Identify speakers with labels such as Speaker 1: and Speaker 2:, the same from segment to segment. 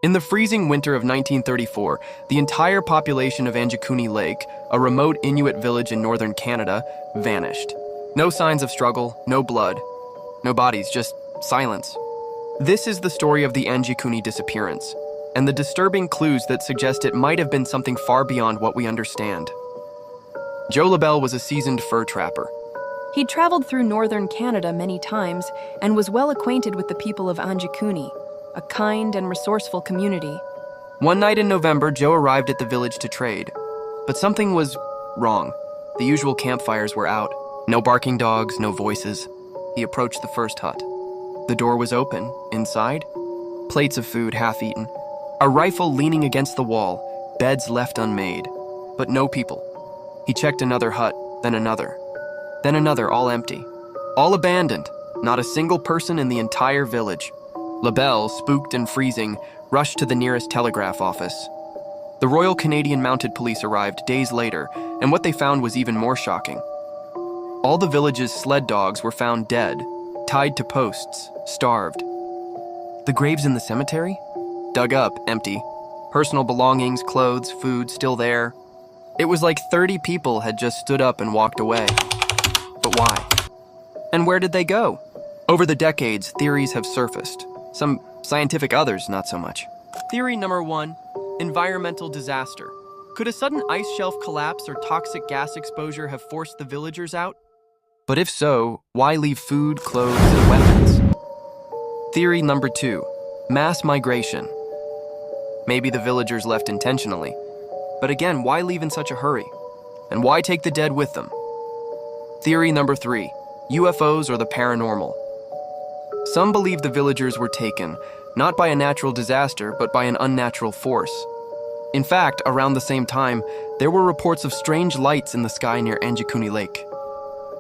Speaker 1: In the freezing winter of 1934, the entire population of Anjikuni Lake, a remote Inuit village in northern Canada, vanished. No signs of struggle, no blood, no bodies, just silence. This is the story of the Anjikuni disappearance, and the disturbing clues that suggest it might have been something far beyond what we understand. Joe LaBelle was a seasoned fur trapper.
Speaker 2: He'd traveled through northern Canada many times and was well acquainted with the people of Anjikuni, a kind and resourceful community.
Speaker 1: One night in November, Joe arrived at the village to trade. But something was wrong. The usual campfires were out. No barking dogs, no voices. He approached the first hut. The door was open. Inside, plates of food half-eaten. A rifle leaning against the wall, beds left unmade. But no people. He checked another hut, then another. Then another, all empty. All abandoned. Not a single person in the entire village. LaBelle, spooked and freezing, rushed to the nearest telegraph office. The Royal Canadian Mounted Police arrived days later, and what they found was even more shocking. All the village's sled dogs were found dead, tied to posts, starved. The graves in the cemetery? Dug up, empty. Personal belongings, clothes, food, still there. It was like 30 people had just stood up and walked away. But why? And where did they go? Over the decades, theories have surfaced. Some scientific, others not so much. Theory number 1, environmental disaster. Could a sudden ice shelf collapse or toxic gas exposure have forced the villagers out? But if so, why leave food, clothes, and weapons? Theory number 2, mass migration. Maybe the villagers left intentionally. But again, why leave in such a hurry? And why take the dead with them? Theory number 3, UFOs or the paranormal. Some believe the villagers were taken, not by a natural disaster, but by an unnatural force. In fact, around the same time, there were reports of strange lights in the sky near Anjikuni Lake.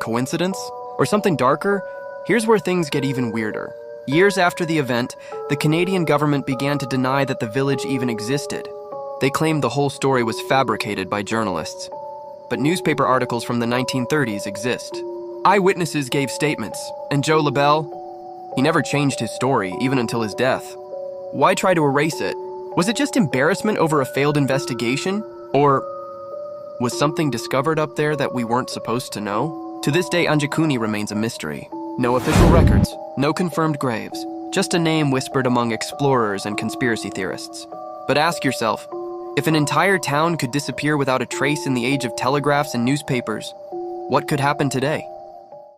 Speaker 1: Coincidence? Or something darker? Here's where things get even weirder. Years after the event, the Canadian government began to deny that the village even existed. They claimed the whole story was fabricated by journalists. But newspaper articles from the 1930s exist. Eyewitnesses gave statements, and Joe LaBelle, he never changed his story, even until his death. Why try to erase it? Was it just embarrassment over a failed investigation? Or was something discovered up there that we weren't supposed to know? To this day, Anjikuni remains a mystery. No official records, no confirmed graves, just a name whispered among explorers and conspiracy theorists. But ask yourself, if an entire town could disappear without a trace in the age of telegraphs and newspapers, what could happen today?